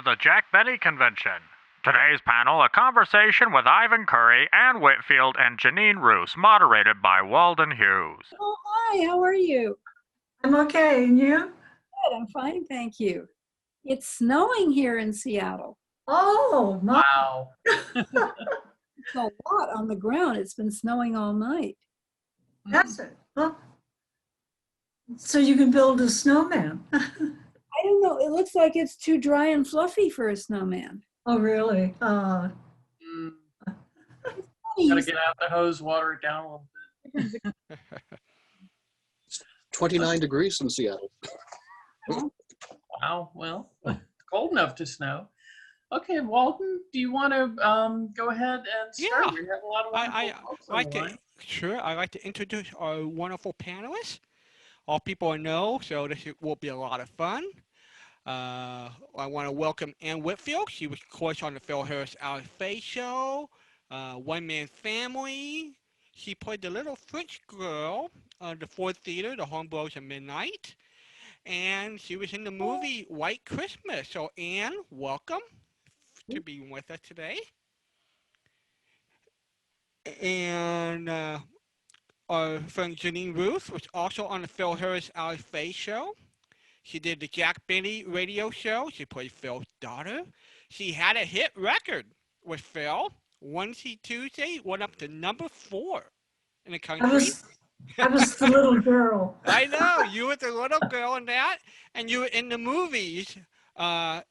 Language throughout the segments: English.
the Jack Benny Convention. Today's panel, a conversation with Ivan Curry, Ann Whitfield, and Jeanine Roose, moderated by Walden Hughes. Oh, hi, how are you? I'm okay, and you? Good, I'm fine, thank you. It's snowing here in Seattle. Oh, my. Wow. It's a lot on the ground. It's been snowing all night. Has it? Well, so you can build a snowman. I don't know, it looks like it's too dry and fluffy for a snowman. Oh, really? Gotta get out the hose, water it down a little bit. 29 degrees in Seattle. Wow, well, cold enough to snow. Okay, Walden, do you want to go ahead and start? Yeah. We have a lot of I'd like to introduce our wonderful panelists. All people know, so this will be a lot of fun. I want to welcome Ann Whitfield. She was, of course, on the Phil Harris Faye show, One Man Family. She played the little French girl on the Ford Theater, The Homebrews of Midnight. And she was in the movie White Christmas. So, Ann, welcome to being with us today. And our friend Jeanine Roose was also on the Phil Harris Faye show. She did the Jack Benny radio show. She played Phil's daughter. She had a hit record with Phil. Wednesday, Tuesday, went up to number 4 in the country. I was the little girl. I know, you were the little girl in that, and you were in the movies. Of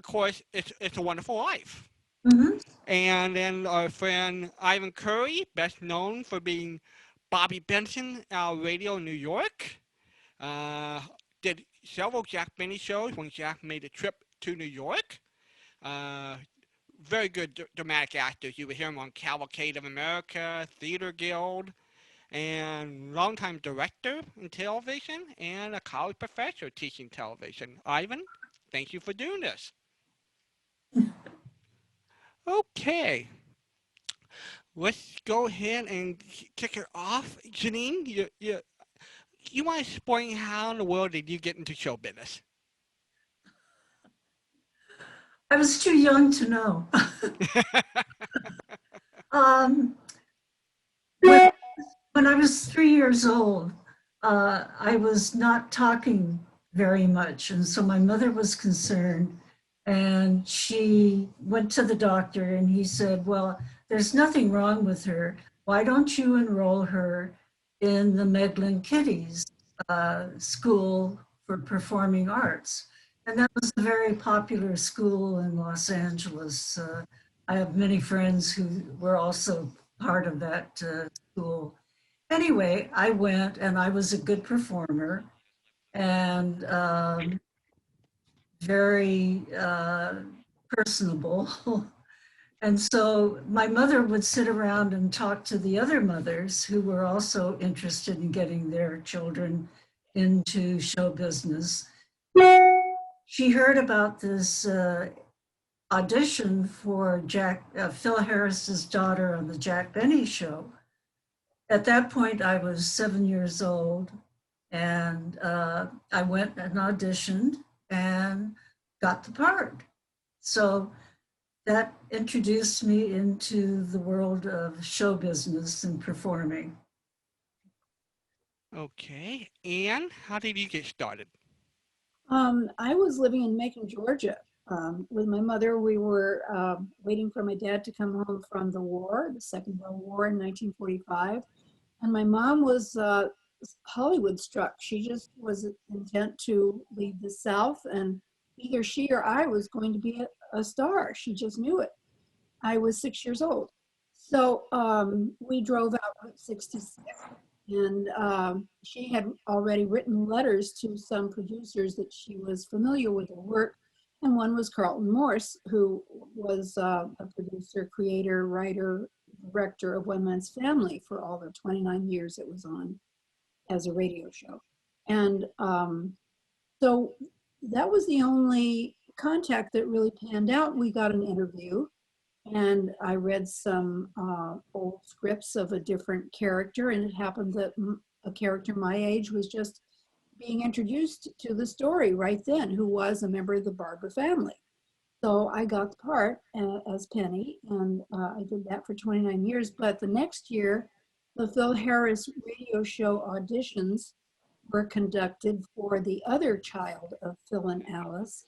course, It's a Wonderful Life. Mm-hmm. And then our friend Ivan Curry, best known for being Bobby Benson out of Radio New York. Did several Jack Benny shows when Jack made a trip to New York. Very good dramatic actors. You would hear him on Cavalcade of America, Theater Guild, and longtime director in television and a college professor teaching television. Ivan, thank you for doing this. Okay. Let's go ahead and kick it off. Janine, you want to explain how in the world did you get into show business? I was too young to know. When I was 3 years old, I was not talking very much. And so my mother was concerned, and she went to the doctor, and he said, well, there's nothing wrong with her. Why don't you enroll her in the Meglin Kitties School for Performing Arts? And that was a very popular school in Los Angeles. I have many friends who were also part of that school. Anyway, I went, and I was a good performer and very personable. And so my mother would sit around and talk to the other mothers who were also interested in getting their children into show business. She heard about this audition for Phil Harris's daughter on the Jack Benny show. At that point, I was 7 years old, and I went and auditioned and got the part. So that introduced me into the world of show business and performing. Okay. Ann, how did you get started? I was living in Macon, Georgia, with my mother. We were waiting for my dad to come home from the war, the Second World War in 1945. And my mom was Hollywood struck. She just was intent to leave the South, and either she or I was going to be a star. She just knew it. I was 6 years old. So we drove out at 66. And she had already written letters to some producers that she was familiar with her work. And one was Carlton Morse, who was a producer, creator, writer, director of One Man's Family for all the 29 years it was on as a radio show. And so that was the only contact that really panned out. We got an interview, and I read some old scripts of a different character, and it happened that a character my age was just being introduced to the story right then, who was a member of the Barber family. So I got the part as Penny, and I did that for 29 years. But the next year, the Phil Harris radio show auditions were conducted for the other child of Phil and Alice.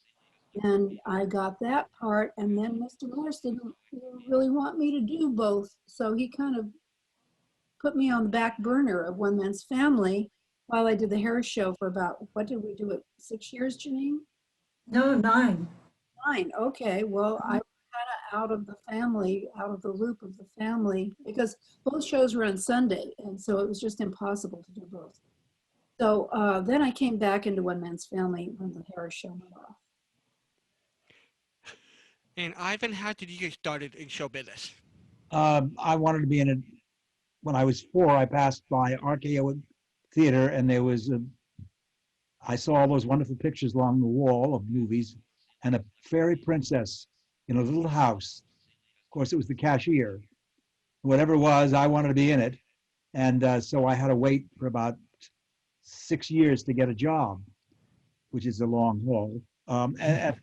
And I got that part. And then Mr. Morris didn't really want me to do both. So he kind of put me on the back burner of One Man's Family while I did the Harris show for about, what did we do it, 6 years, Janine? No, 9. 9. Okay. Well, I was kind of out of the family, out of the loop of the family, because both shows were on Sunday. And so it was just impossible to do both. So then I came back into One Man's Family when the Harris show went off. And Ivan, how did you get started in show business? I wanted to be in it. When I was 4, I passed by RKO Theater, and there was I saw all those wonderful pictures along the wall of movies, and a fairy princess in a little house. Of course, it was the cashier. Whatever it was, I wanted to be in it, and so I had to wait for about 6 years to get a job, which is a long haul. And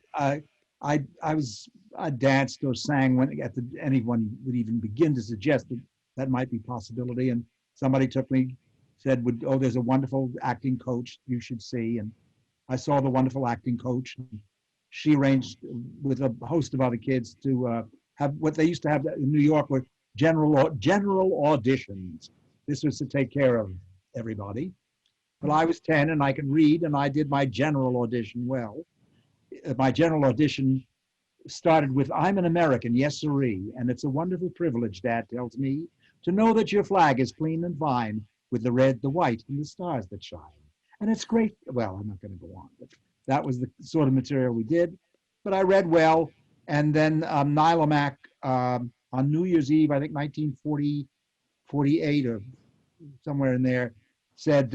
I danced or sang when anyone would even begin to suggest that might be a possibility. And somebody took me, said, "Oh, there's a wonderful acting coach you should see." And I saw the wonderful acting coach. She arranged with a host of other kids to have what they used to have in New York were general auditions. This was to take care of everybody. But I was 10 and I could read, and I did my general audition well. My general audition started with, "I'm an American, yes sirree, and it's a wonderful privilege, Dad tells me, to know that your flag is clean and fine, with the red, the white, and the stars that shine. And it's great." Well, I'm not going to go on, but that was the sort of material we did. But I read well, and then Nyla Mack on New Year's Eve, I think 1948 or somewhere in there, said,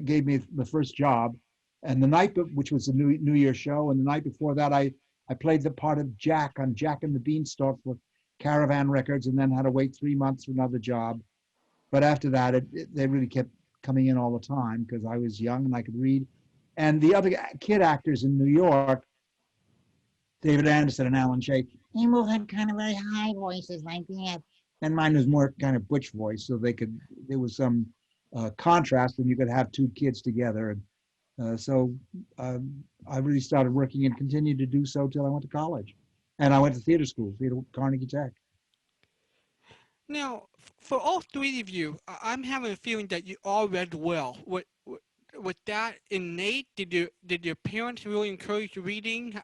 gave me the first job. And the night, which was a New Year's show, and the night before that, I played the part of Jack on Jack and the Beanstalk for Caravan Records, and then had to wait 3 months for another job. But after that, they really kept coming in all the time because I was young and I could read. And the other kid actors in New York, David Anderson and Alan Shea, they both had kind of very high voices like that. And mine was more kind of butch voice, so there was some contrast, and you could have 2 kids together. And so I really started working and continued to do so till I went to college. And I went to theater school, Carnegie Tech. Now, for all 3 of you, I'm having a feeling that you all read well. Was that innate? Did your parents really encourage reading?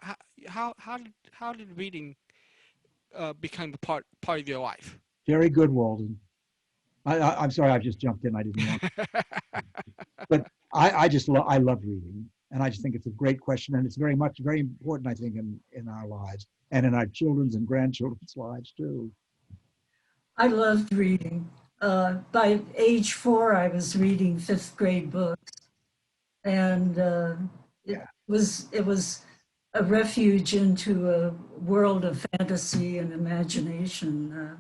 How did reading become a part of your life? Very good, Walden. I'm sorry, I just jumped in. I didn't want to. But I love reading, and I just think it's a great question, and it's very important, I think, in our lives and in our children's and grandchildren's lives too. I loved reading. By age 4, I was reading 5th grade books, and it was a refuge into a world of fantasy and imagination.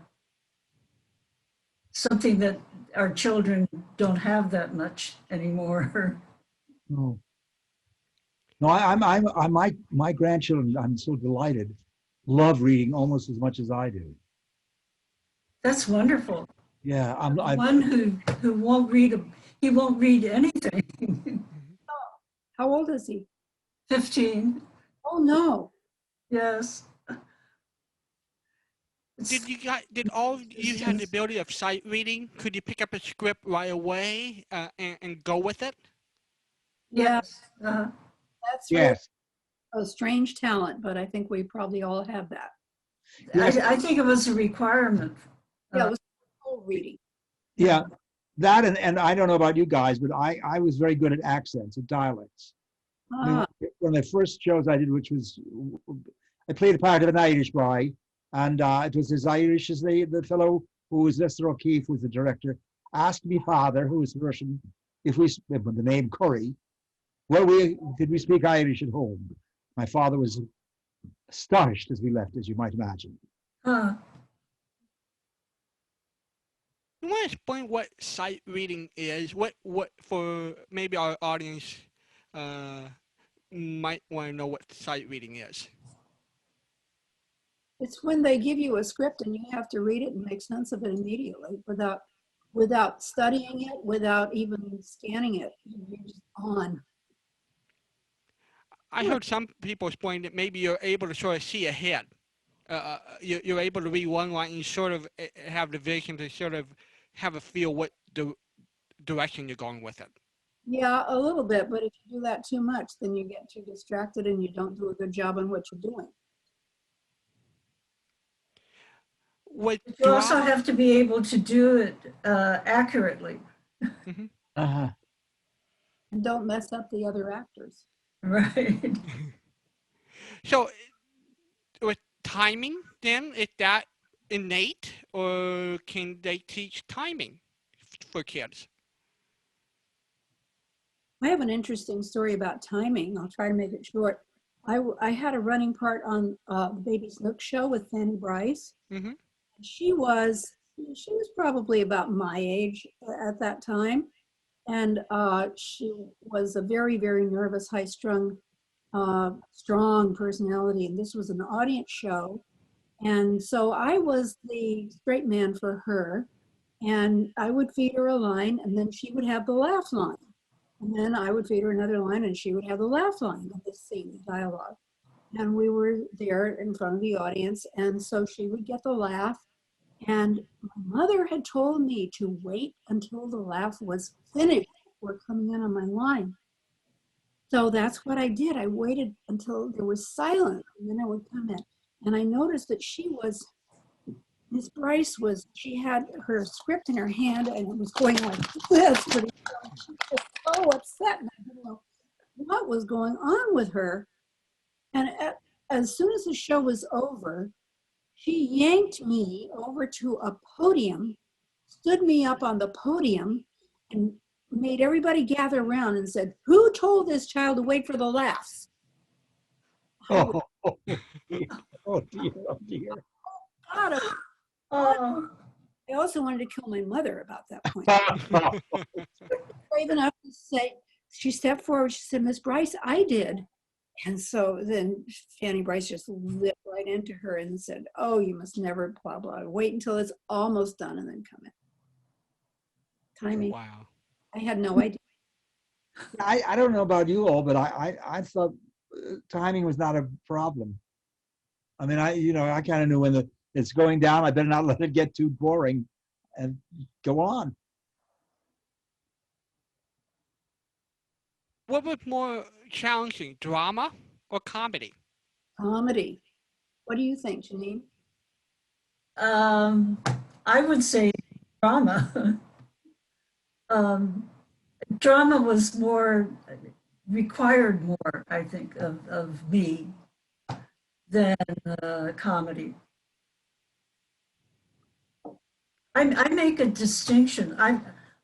Something that our children don't have that much anymore. No, my grandchildren, I'm so delighted, love reading almost as much as I do. That's wonderful. Yeah, One who won't read he won't read anything. How old is he? 15. Oh no. Yes. Did all of you have the ability of sight reading? Could you pick up a script right away and go with it? Yes. That's really a strange talent, but I think we probably all have that. Yes. I think it was a requirement. Yeah, it was whole reading. Yeah, that and I don't know about you guys, but I was very good at accents and dialects. Ah. One of the first shows I did, which was, I played a part of an Irish boy, and it was as Irish as the fellow who was Lester O'Keefe, was the director, asked me father, who was Russian, if we, with the name Curry, did we speak Irish at home? My father was astonished as we left, as you might imagine. You want to explain what sight reading is? What for maybe our audience might want to know what sight reading is. It's when they give you a script and you have to read it and make sense of it immediately without studying it, without even scanning it. You're just on. I heard some people explain that maybe you're able to sort of see ahead. You're able to read one line and sort of have the vision to sort of have a feel what the direction you're going with it. Yeah, a little bit, but if you do that too much, then you get too distracted and you don't do a good job on what you're doing. With You also drama, have to be able to do it accurately. Uh-huh. And don't mess up the other actors. Right. so with timing, then is that innate, or can they teach timing for kids? I have an interesting story about timing. I'll try to make it short. I had a running part on the Baby Snook show with Fanny Bryce. Mm-hmm. She was probably about my age at that time. And she was a very, very nervous, high-strung, strong personality. And this was an audience show. And so I was the straight man for her. And I would feed her a line, and then she would have the laugh line. And then I would feed her another line, and she would have the laugh line of the scene, the dialogue. And we were there in front of the audience, and so she would get the laugh. And my mother had told me to wait until the laugh was finished before coming in on my line. So that's what I did. I waited until there was silence, and then I would come in. And I noticed that Miss Bryce she had her script in her hand, and it was going like this, but she was so upset, and I didn't know what was going on with her. And as soon as the show was over, she yanked me over to a podium, stood me up on the podium, and made everybody gather around and said, "Who told this child to wait for the laughs?" Oh, dear. Oh, dear. Oh, dear. God, Oh, I also wanted to kill my mother about that point. Brave enough to say, she stepped forward, she said, "Miss Bryce, I did." And so then Fanny Bryce just lit right into her and said, "Oh, you must never, blah, blah. Wait until it's almost done and then come in." Timing. Wow. I had no idea. I don't know about you all, but I thought timing was not a problem. I mean, I kind of knew when it's going down, I better not let it get too boring and go on. What was more challenging, drama or comedy? Comedy. What do you think, Janine? I would say drama. Drama was required more, I think, of me than comedy. I make a distinction.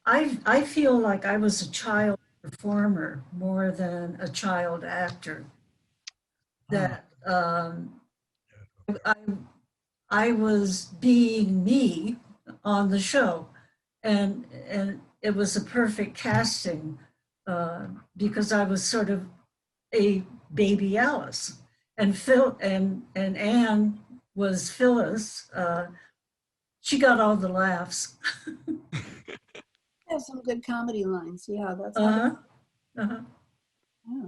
I feel like I was a child performer more than a child actor. That I was being me on the show, and it was a perfect casting because I was sort of a baby Alice, and Phil and Anne was Phyllis. She got all the laughs. Have some good comedy lines. Yeah, that's Uh-huh. yeah.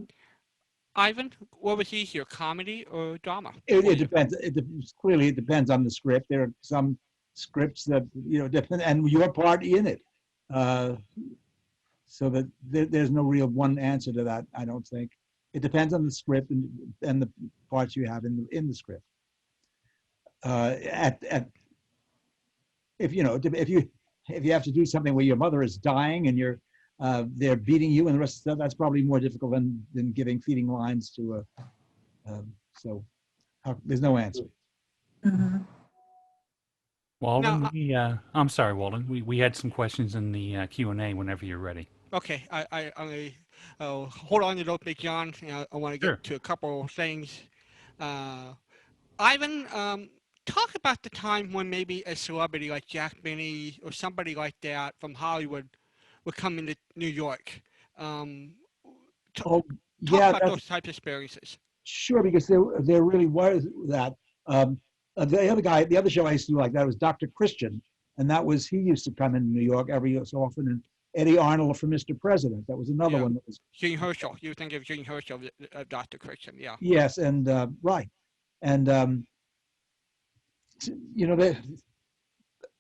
Ivan, what was easier, comedy or drama? It depends. Clearly, it depends on the script. There are some scripts that depend, and your part in it. So that there's no real one answer to that. I don't think it depends on the script and the parts you have in the script. If you have to do something where your mother is dying and they're beating you and the rest of the stuff, that's probably more difficult than feeding lines to so there's no answer. Mm-hmm. Walden, Now, I'm sorry, Walden. We had some questions in the Q&A whenever you're ready. okay, I hold on to those, Big John. I want to get to a couple of things. Ivan, talk about the time when maybe a celebrity like Jack Benny or somebody like that from Hollywood would come into New York. Talk Yeah, about those types of experiences. sure, because there really was that. The other show I used to do like that was Dr. Christian, and he used to come in New York every so often, and Eddie Arnold from Mr. President. That was another Yeah. one that was. Gene Herschel. You think of Gene Herschel, Dr. Christian, yeah. Yes, and right, and you know,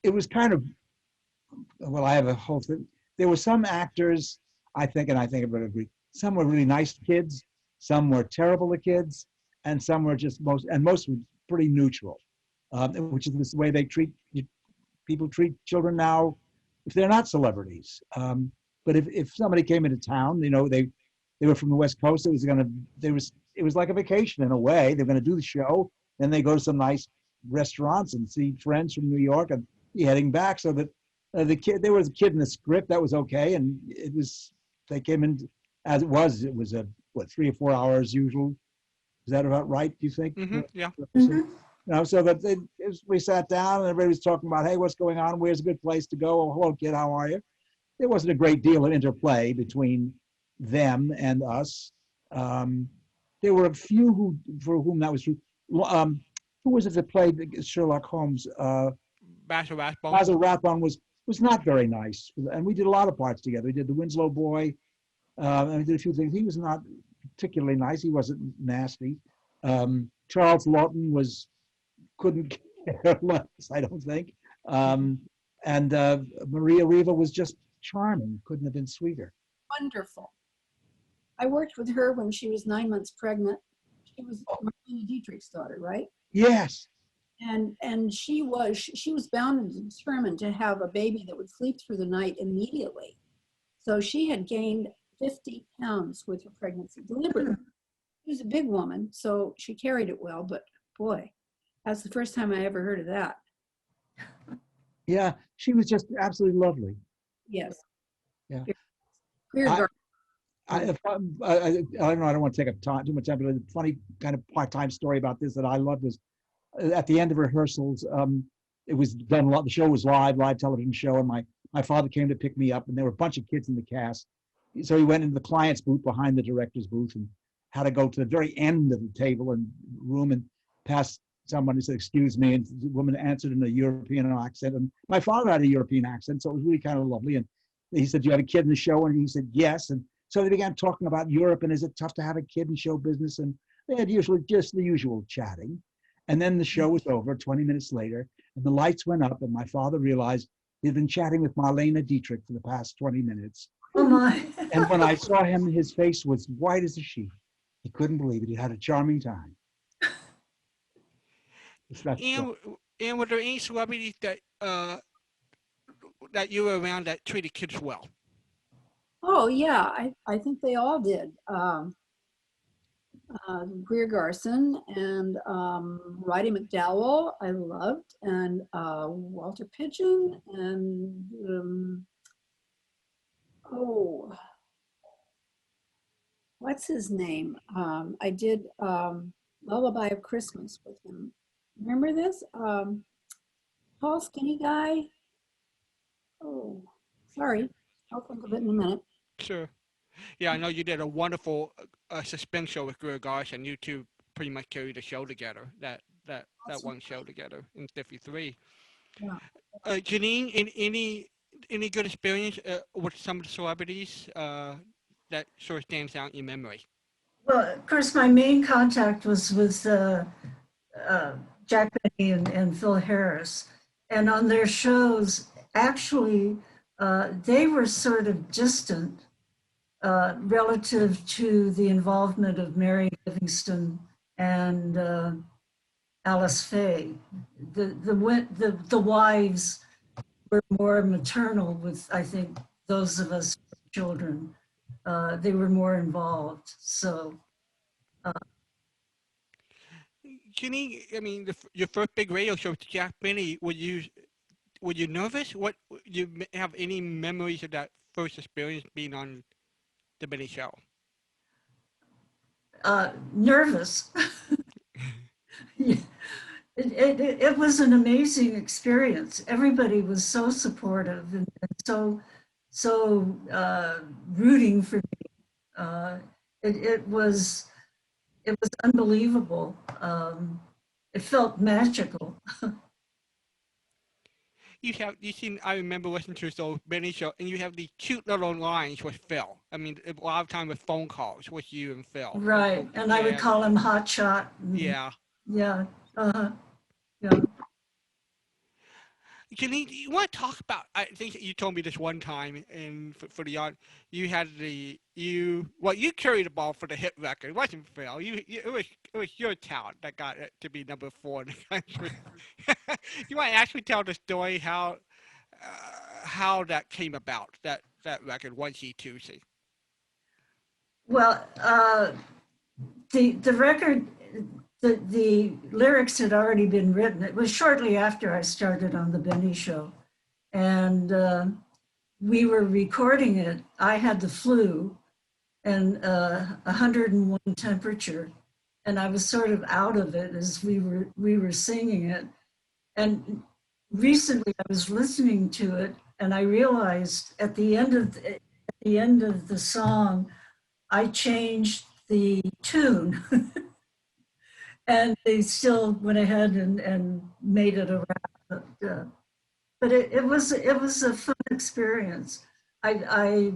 it was kind of, well, I have a whole thing. There were some actors, I think, and I think everybody agree, some were really nice to kids, some were terrible to kids, and some were just most were pretty neutral, which is the way people treat children now if they're not celebrities. But if somebody came into town, you know, they were from the West Coast, it was like a vacation in a way. They're going to do the show, then they go to some nice restaurants and see friends from New York and be heading back. So that there was a kid in the script that was okay, and they came in as it was. It was 3 or 4 hours usual. Is that about right? Do you think? Mm-hmm, yeah. You know, so that we sat down and everybody was talking about, hey, what's going on? Where's a good place to go? Oh, hello, kid, how are you? There wasn't a great deal of interplay between them and us. There were a few for whom that was true. Who was it that played Sherlock Holmes? Basil Rathbone. Basil Rathbone was not very nice, and we did a lot of parts together. We did the Winslow Boy, and we did a few things. He was not particularly nice. He wasn't nasty. Charles Lawton couldn't care less, I don't think. And Maria Riva was just charming. Couldn't have been sweeter. Wonderful. I worked with her when she was 9 months pregnant. She was Marlene Dietrich's daughter, right? Yes. And she was bound and determined to have a baby that would sleep through the night immediately. So she had gained 50 pounds with her pregnancy, deliberately. She was a big woman, so she carried it well, but boy, that's the first time I ever heard of that. Yeah, she was just absolutely lovely. Yes. Yeah. I don't know. I don't want to take up too much time, but a funny kind of part-time story about this that I loved was at the end of rehearsals. It was done a lot. The show was live television show, and my father came to pick me up, and there were a bunch of kids in the cast. So he went into the client's booth behind the director's booth and had to go to the very end of the table and room and pass someone who said, "Excuse me," and the woman answered in a European accent, and my father had a European accent, so it was really kind of lovely. And he said, "Do you have a kid in the show?" And he said, "Yes." And so they began talking about Europe and is it tough to have a kid in show business? And they had usually just the usual chatting. And then the show was over 20 minutes later, and the lights went up, and my father realized he'd been chatting with Marlene Dietrich for the past 20 minutes. Oh my. And when I saw him, his face was white as a sheet. He couldn't believe it. He had a charming time. And were there any celebrities that you were around that treated kids well? Oh yeah, I think they all did. Greer Garson and Roddy McDowell I loved, and Walter Pidgeon, and what's his name? I did Lullaby of Christmas with him. Remember this? Tall, skinny guy. Oh, sorry. I'll think of it in a minute. Sure. Yeah, I know you did a wonderful suspense show with Greer Garson. You two pretty much carried the show together, that one show together in '53. Yeah. Janine, any good experience with some of the celebrities that sort of stands out in your memory? Well, of course, my main contact was with Jack Benny and Phil Harris. And on their shows, actually, they were sort of distant relative to the involvement of Mary Livingston and Alice Faye. The wives were more maternal with, I think, those of us children. They were more involved. So. Janine, I mean, your first big radio show with Jack Benny, were you nervous? What you have any memories of that first experience being on the Benny show? Nervous. It was an amazing experience. Everybody was so supportive and so rooting for me. It was unbelievable. It felt magical. I remember listening to those Benny show, and you have these cute little lines with Phil. I mean, a lot of time with phone calls with you and Phil. Right, and I would call him Hot Shot. Yeah. Yeah, yeah. Janine, you want to talk about? I think you told me this one time, and for the audience, you had you carried the ball for the hit record. It wasn't Phil. It was your talent that got it to be number 4 in the country. You want to actually tell the story how that came about, that record, 1C, 2C. Well, the record, the lyrics had already been written. It was shortly after I started on the Benny Show, and we were recording it. I had the flu and 101 temperature, and I was sort of out of it as we were singing it. And recently, I was listening to it, and I realized at the end of the song, I changed the tune. And they still went ahead and made it a rap. But it was a fun experience. Now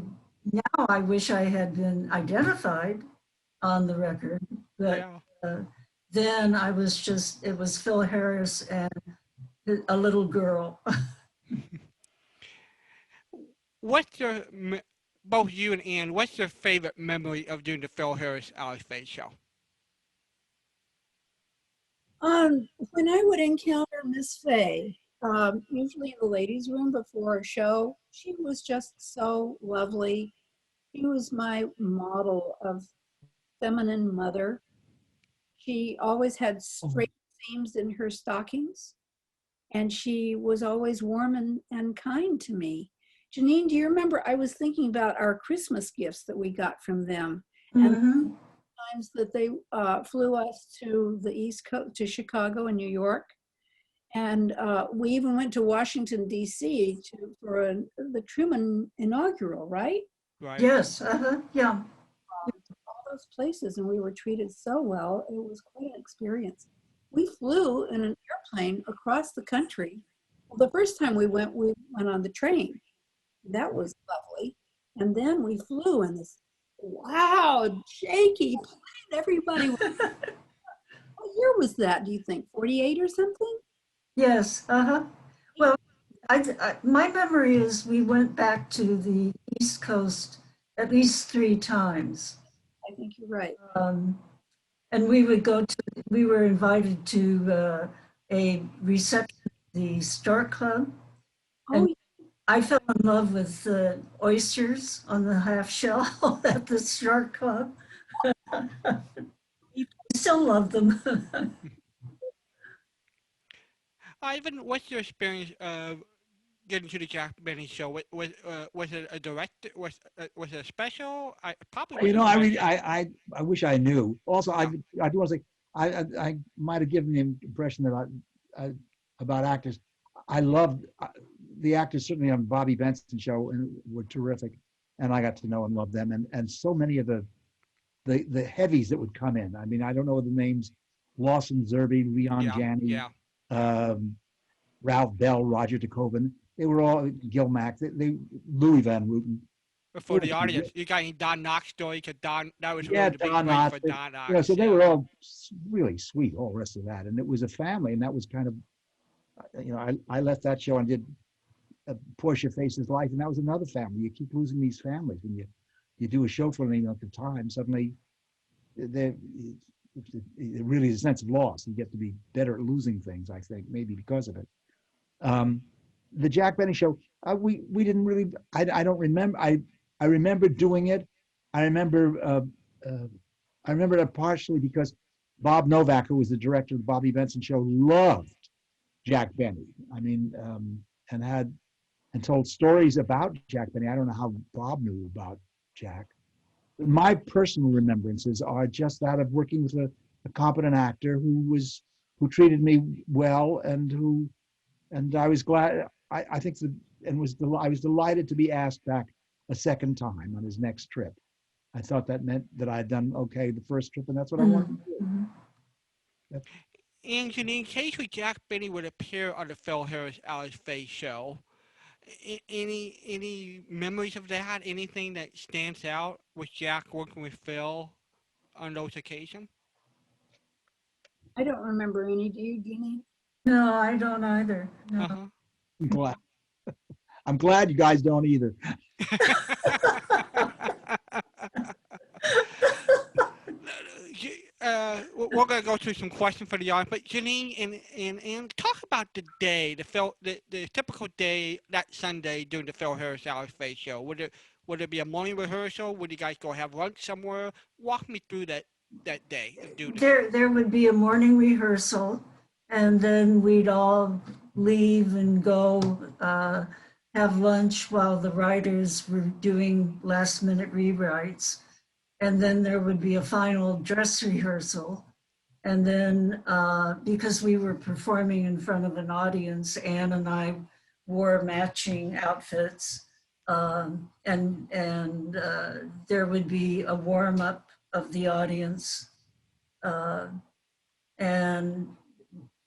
I wish I had been identified on the record, but then I was just, it was Phil Harris and a little girl. What's your, both you and Ann, what's your favorite memory of doing the Phil Harris Ally Faye show? When I would encounter Miss Faye, usually in the ladies' room before a show, she was just so lovely. She was my model of feminine mother. She always had straight seams in her stockings, and she was always warm and kind to me. Janine, do you remember, I was thinking about our Christmas gifts that we got from them. And times that they flew us to the East Coast, to Chicago and New York. And we even went to Washington, D.C. for the Truman inaugural, right? Right. Yes, yeah. All those places, and we were treated so well. It was quite an experience. We flew in an airplane across the country. Well, the first time we went on the train. That was lovely. And then we flew in this loud, shaky plane. Everybody was, what year was that, do you think? 48 or something? Yes, Well, my memory is we went back to the East Coast at least 3 times. I think you're right. And we were invited to a reception at the Star Club. And I fell in love with oysters on the half shell at the Star Club. I still love them. Ivan, what's your experience of getting to the Jack Benny show? Was it a direct? Was it a special? I wish I knew. Also, I do want to say I might have given the impression that about actors. I loved the actors, certainly on Bobby Benson show, and were terrific, and I got to know and love them, and so many of the heavies that would come in. I mean, I don't know the names: Lawson Zerbe, Leon Janney, Ralph Bell, Roger DeKoven. They were all Gil Mack. They Louis Van Ruten. For the audience, you got Don Knox story because Don, that was really the big Don break Knotts, for Don Knox. So they were all really sweet, all the rest of that, and it was a family, and that was kind of, I left that show and did Portia Faces Life, and that was another family. You keep losing these families when you do a show for them at the time. Suddenly, it really is a sense of loss. You get to be better at losing things, I think, maybe because of it. The Jack Benny show, we didn't really. I don't remember. I remember doing it. I remember that partially because Bob Novak, who was the director of the Bobby Benson show, loved Jack Benny. I mean, and told stories about Jack Benny. I don't know how Bob knew about Jack. But my personal remembrances are just that of working with a competent actor who treated me well, and I was glad. I was delighted to be asked back a second time on his next trip. I thought that meant that I had done okay the first trip, and that's what I wanted to do. And Janine, occasionally Jack Benny would appear on the Phil Harris Alice Faye show. Any memories of that? Anything that stands out with Jack working with Phil on those occasions? I don't remember any. Do you, Jeanine? No, I don't either. No. Uh-huh. I'm glad. I'm glad you guys don't either. We're going to go through some questions for the audience, but Janine and talk about the day, the typical day that Sunday during the Phil Harris Alice Faye show. Would it be a morning rehearsal? Would you guys go have lunch somewhere? Walk me through that day and do this. There would be a morning rehearsal, and then we'd all leave and go have lunch while the writers were doing last minute rewrites. And then there would be a final dress rehearsal. And then because we were performing in front of an audience, Anne and I wore matching outfits. And there would be a warm up of the audience. And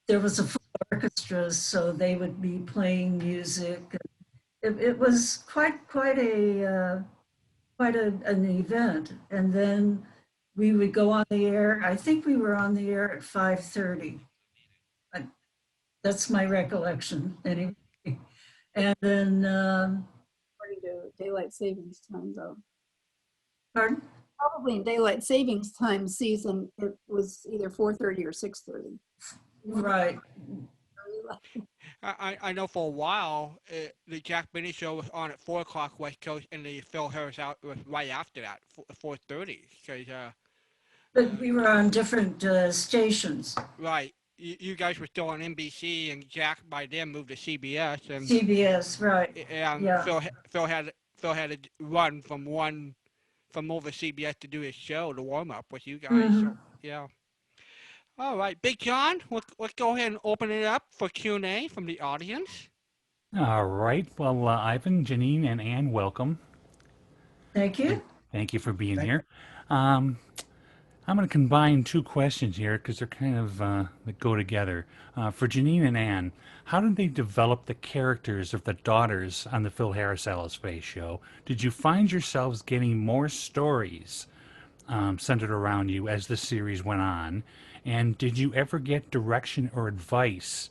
there was a full orchestra, so they would be playing music. It was quite an event. And then we would go on the air. I think we were on the air at 5:30. That's my recollection anyway. And then According to daylight savings time, though. pardon? Probably in daylight savings time season, it was either 4:30 or 6:30. Right. I know for a while the Jack Benny show was on at 4 o'clock West Coast, and the Phil Harris out was right after that, 4:30. Because But we were on different stations. right, you guys were still on NBC, and Jack by then moved to CBS, and CBS, right. and Yeah. Phil had to run from over CBS to do his show, the warm up with you guys. So, yeah. All right, Big John, let's go ahead and open it up for Q&A from the audience. All right. Well, Ivan, Janine, and Anne, welcome. Thank you. Thank you for being here. I'm going to combine two questions here because they're kind of they go together. For Janine and Anne, how did they develop the characters of the daughters on the Phil Harris Alice Faye show? Did you find yourselves getting more stories centered around you as the series went on? And did you ever get direction or advice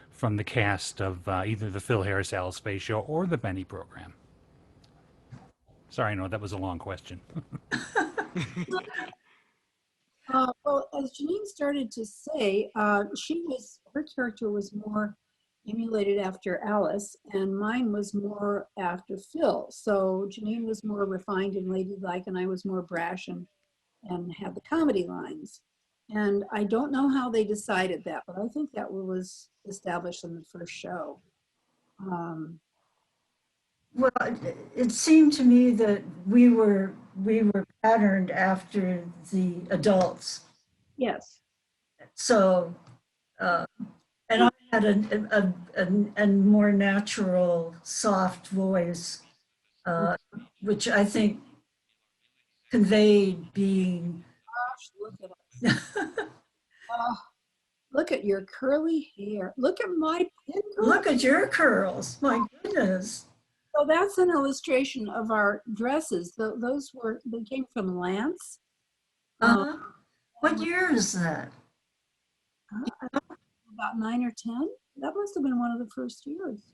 from the cast of either the Phil Harris Alice Faye show or the Benny program? Sorry, no, that was a long question. Well, as Janine started to say, her character was more emulated after Alice, and mine was more after Phil. So Janine was more refined and ladylike, and I was more brash and had the comedy lines. And I don't know how they decided that, but I think that was established in the first show. Well, it seemed to me that we were patterned after the adults. Yes. So, and I had a more natural, soft voice, which I think conveyed being. Gosh, look at us. Look at your curly hair. Look at my pin curls. Look at your curls. My goodness. So that's an illustration of our dresses. They came from Lance. What year is that? About 9 or 10. That must have been one of the first years.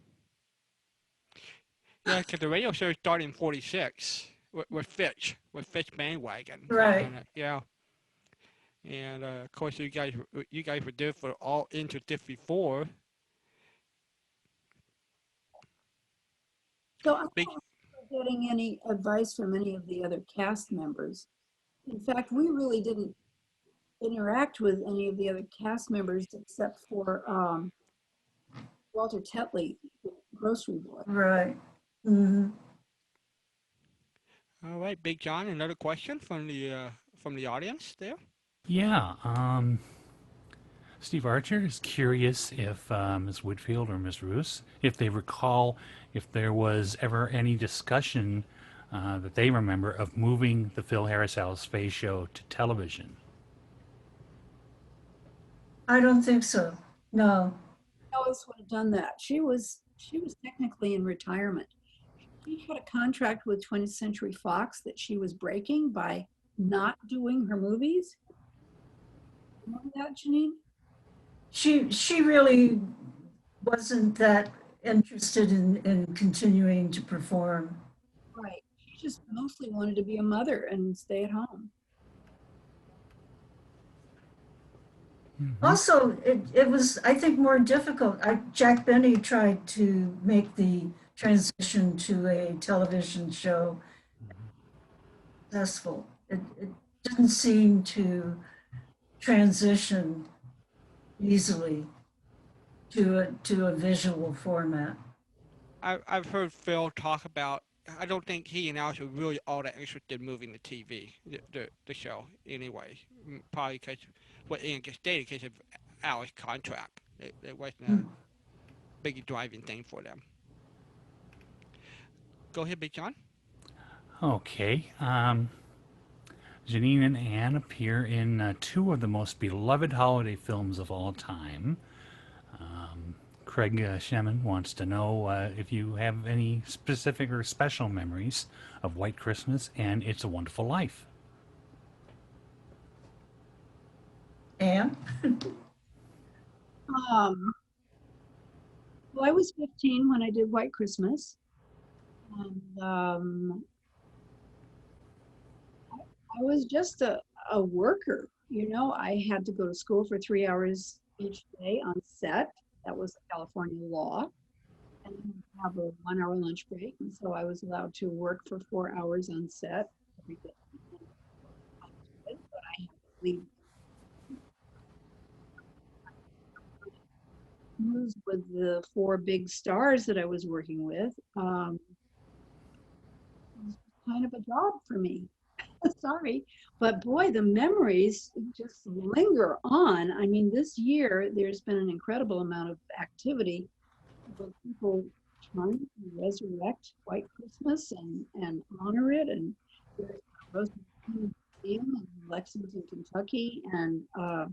Yeah, because the radio show started in '46 with Fitch Bandwagon. Right. And, yeah. And of course, you guys were there for all into 54. So I'm not getting any advice from any of the other cast members. In fact, we really didn't interact with any of the other cast members except for Walter Tetley, the grocery boy. Right. Mm-hmm. All right, Big John, another question from the audience there. Yeah. Steve Archer is curious if Ms. Whitfield or Ms. Roose, if they recall if there was ever any discussion that they remember of moving the Phil Harris Alice Faye show to television. I don't think so. No. Always would have done that. She was technically in retirement. She had a contract with 20th Century Fox that she was breaking by not doing her movies. Remember that, Janine? She really wasn't that interested in continuing to perform. Right. She just mostly wanted to be a mother and stay at home. Also, it was, I think, more difficult. Jack Benny tried to make the transition to a television show successful. It didn't seem to transition easily to a visual format. I've heard Phil talk about. I don't think he and Alice were really all that interested in moving the TV, the show anyway. Probably because what Ian just stated, because of Alice's contract, it wasn't a big driving thing for them. Go ahead, Big John. Okay. Janine and Anne appear in two of the most beloved holiday films of all time. Craig Shemin wants to know if you have any specific or special memories of White Christmas and It's a Wonderful Life. Anne? Well, I was 15 when I did White Christmas. And I was just a worker. You know, I had to go to school for 3 hours each day on set. That was California law. And have a 1 hour lunch break. And so I was allowed to work for 4 hours on set every day. But I had to leave. With the 4 big stars that I was working with, it was kind of a job for me. Sorry, but boy, the memories just linger on. I mean, this year there's been an incredible amount of activity with people trying to resurrect White Christmas and honor it. And there's a Rosemary Museum in Lexington, Kentucky, and they're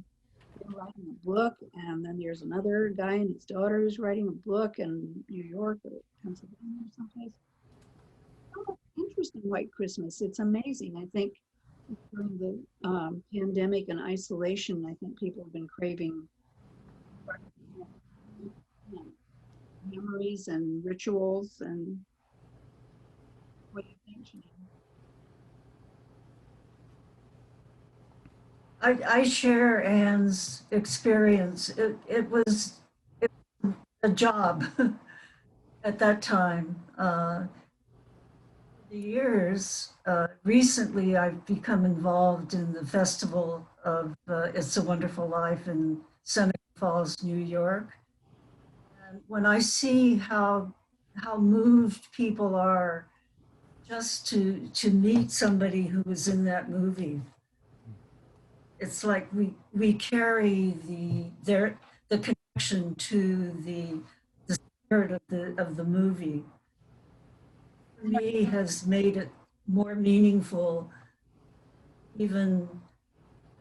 writing a book. And then there's another guy and his daughter who's writing a book in New York or Pennsylvania or someplace. Interest in White Christmas. It's amazing. I think during the pandemic and isolation, I think people have been craving memories and rituals. And what do you think, Janine? I share Anne's experience. It was a job at that time. Years, recently I've become involved in the festival of It's a Wonderful Life in Seneca Falls, New York. And when I see how moved people are just to meet somebody who was in that movie, it's like we carry the connection to the spirit of the movie. For me, has made it more meaningful, even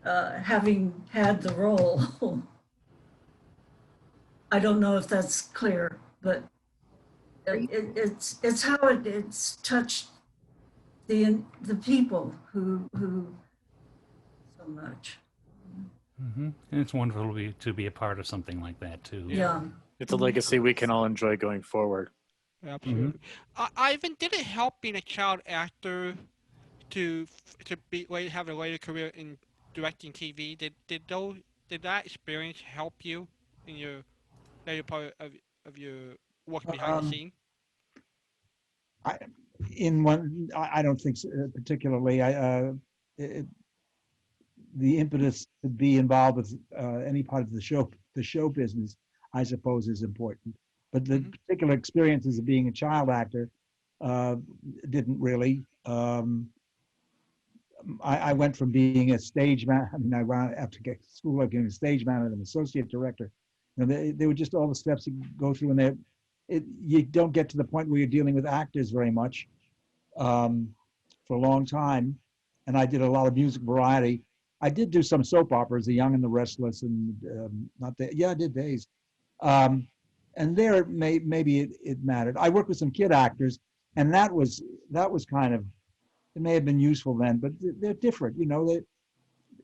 having had the role. I don't know if that's clear, but it's how it's touched the people who so much. Mm-hmm. And it's wonderful to be a part of something like that too. Yeah. It's a legacy we can all enjoy going forward. Absolutely. Ivan, did it help being a child actor to have a later career in directing TV? Did that experience help you in your later part of your work behind the scene? I don't think so, particularly. The impetus to be involved with any part of the show business, I suppose, is important. But the particular experiences of being a child actor didn't really. I went from being a stage man. I mean, I went after school, I became a stage man and an associate director. You know, they were just all the steps you go through, and you don't get to the point where you're dealing with actors very much for a long time. And I did a lot of music variety. I did do some soap operas, The Young and the Restless, and not that. Yeah, I did Days. Um, and there maybe it mattered. I worked with some kid actors, and that was kind of, it may have been useful then, but they're different. You know,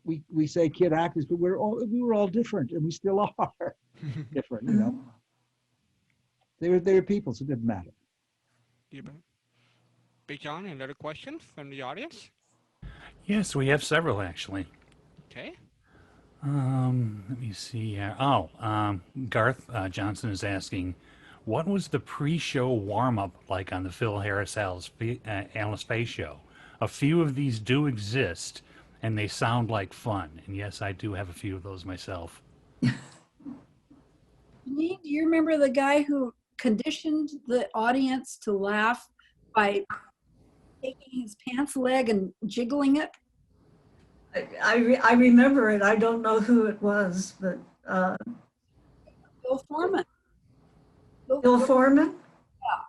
we say kid actors, but we were all different, and we still are different. You know, they were people, so it didn't matter. Big John, another question from the audience? Yes, we have several actually. Okay. Let me see here. Oh, Garth Johnson is asking, what was the pre-show warm-up like on the Phil Harris Alice Faye show? A few of these do exist, and they sound like fun. And yes, I do have a few of those myself. Janine, do you remember the guy who conditioned the audience to laugh by taking his pants leg and jiggling it? I remember it. I don't know who it was, but Bill Foreman. Bill Foreman? Yeah.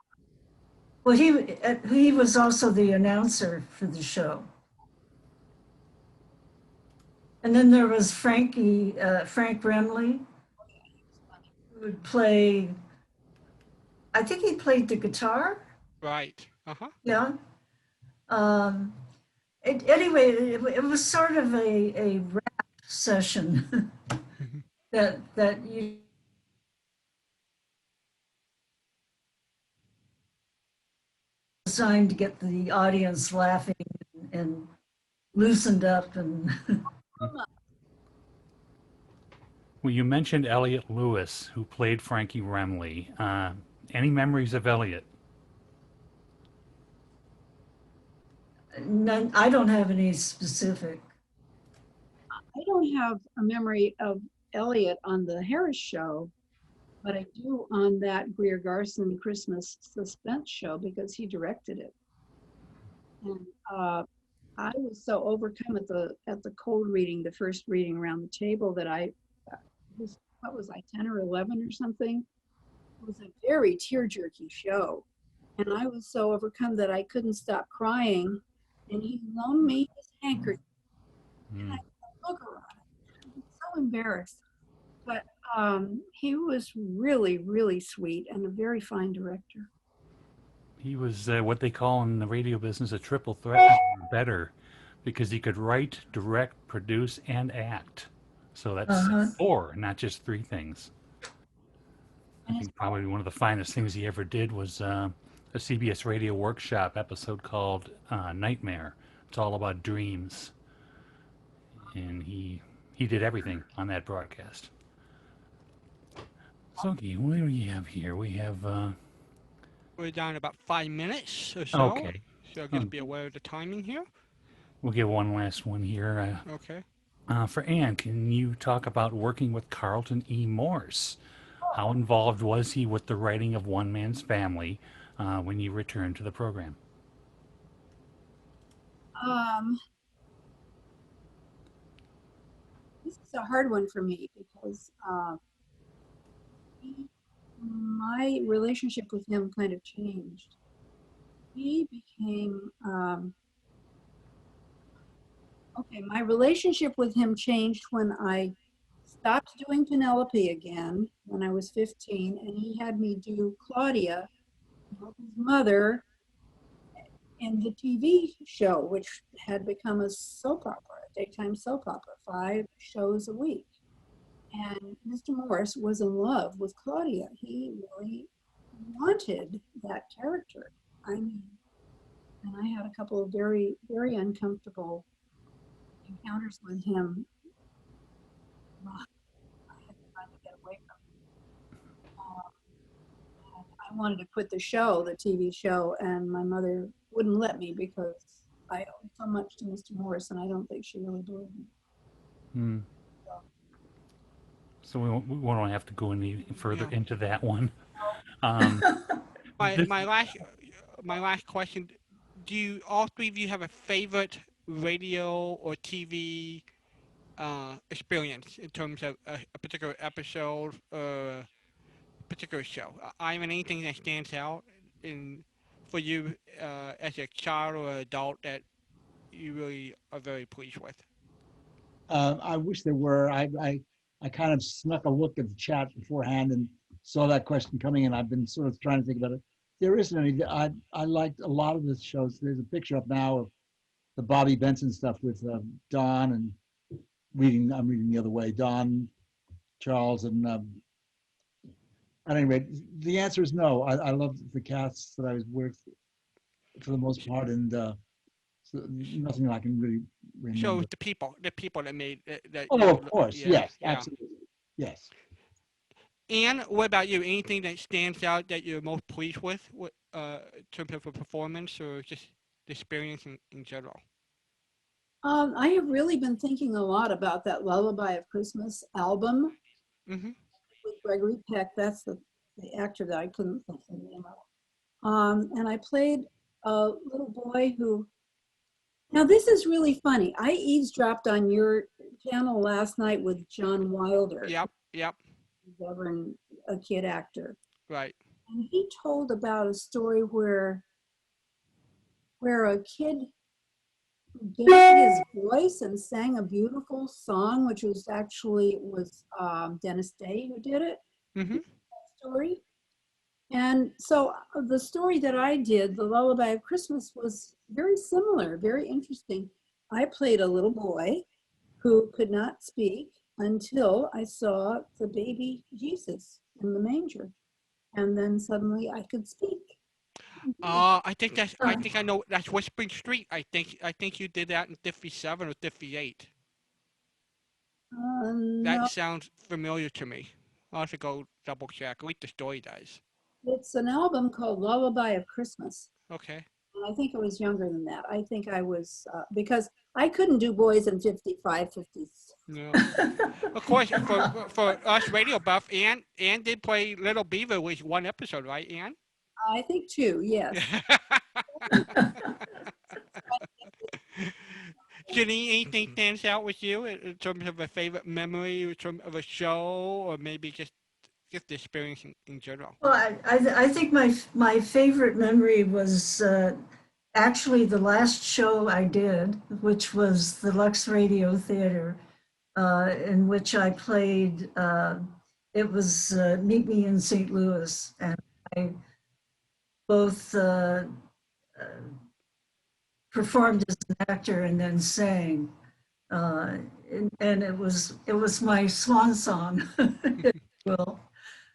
Well, he was also the announcer for the show. And then there was Frank Remley, who would play, I think he played the guitar. Right. Uh-huh. Yeah. Anyway, it was sort of a rap session that you designed to get the audience laughing and loosened up and Well, you mentioned Elliot Lewis, who played Frankie Remley. Any memories of Elliot? none, I don't have any specific. I don't have a memory of Elliot on the Harris show, but I do on that Greer Garson Christmas suspense show because he directed it. And I was so overcome at the cold reading, the first reading around the table, that I was, what was I, 10 or 11 or something? It was a very tear-jerky show. And I was so overcome that I couldn't stop crying. And he loaned me his handkerchief. And I look around. I was so embarrassed. But he was really, really sweet and a very fine director. He was what they call in the radio business a triple threat or better, because he could write, direct, produce, and act. So that's 4, not just 3 things. I think probably one of the finest things he ever did was a CBS Radio Workshop episode called Nightmare. It's all about dreams. And he did everything on that broadcast. So, okay, what do we have here? We have... We're down about 5 minutes or so. Okay. So just be aware of the timing here. We'll get one last one here. Okay. For Anne, can you talk about working with Carlton E. Morse? How involved was he with the writing of One Man's Family when you returned to the program? This is a hard one for me because my relationship with him kind of changed. He became, my relationship with him changed when I stopped doing Penelope again when I was 15, and he had me do Claudia, his mother, in the TV show, which had become a soap opera, a daytime soap opera, 5 shows a week. And Mr. Morse was in love with Claudia. He really wanted that character. I mean, and I had a couple of very, very uncomfortable encounters with him. I had to try to get away from him. I wanted to quit the show, the TV show, and my mother wouldn't let me because I owed so much to Mr. Morse, and I don't think she really believed me. So we won't have to go any further into that one. My last question: do you all 3 of you have a favorite radio or TV experience in terms of a particular episode or particular show? Ivan, anything that stands out for you as a child or adult that you really are very pleased with? I wish there were. I kind of snuck a look at the chat beforehand and saw that question coming, and I've been sort of trying to think about it. There isn't any. I liked a lot of the shows. There's a picture up now of the Bobby Benson stuff with Don and I'm reading the other way. Don, Charles, and at any rate, the answer is no. I love the casts that I was with for the most part, and so nothing I can really remember. So the people that made that. Oh, of course, yeah, yes, yeah. absolutely, yes. And what about you? Anything that stands out that you're most pleased with, in terms of a performance or just the experience in general? I have really been thinking a lot about that Lullaby of Christmas album Mm-hmm. with Gregory Peck. That's the actor that I couldn't think of the name of. And I played a little boy who, now this is really funny. I eavesdropped on your channel last night with John Wilder. Yep. Govern a kid actor. Right. And he told about a story where a kid gave his voice and sang a beautiful song, which was actually Dennis Day who did it. Mm-hmm. Story. And so the story that I did, The Lullaby of Christmas, was very similar, very interesting. I played a little boy who could not speak until I saw the baby Jesus in the manger. And then suddenly I could speak. I think I know. That's Whispering Street. I think you did that in 57 or 58. No, That sounds familiar to me. I'll have to go double check. At least the story does. it's an album called Lullaby of Christmas. Okay. And I think I was younger than that. I think I was, because I couldn't do boys in 55, 50s. No. Of course, for us radio buff, Ann did play Little Beaver with one episode, right, Ann? I think two, yes. Janine, anything stands out with you in terms of a favorite memory, in terms of a show, or maybe just the experience in general? Well, I think my favorite memory was actually the last show I did, which was the Lux Radio Theater, in which I played, it was Meet Me in St. Louis, and I both performed as an actor and then sang, and it was my swan song. Well,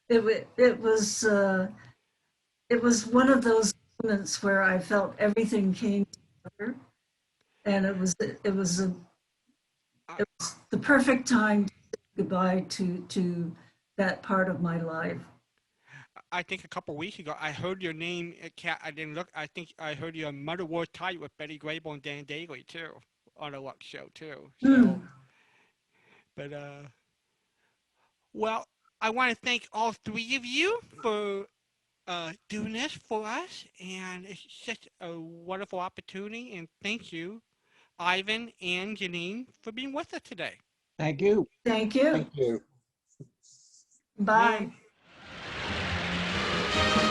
it was one of those moments where I felt everything came together, and it was the perfect time to say goodbye to that part of my life. I think a couple weeks ago, I heard your name. I didn't look. I think I heard you on Mother Wore Tight with Betty Grable and Dan Daly too, on a Lux show too. So, but well, I want to thank all three of you for doing this for us, and it's such a wonderful opportunity. And thank you, Ivan and Janine, for being with us today. Thank you. Thank you. Thank you. Bye. And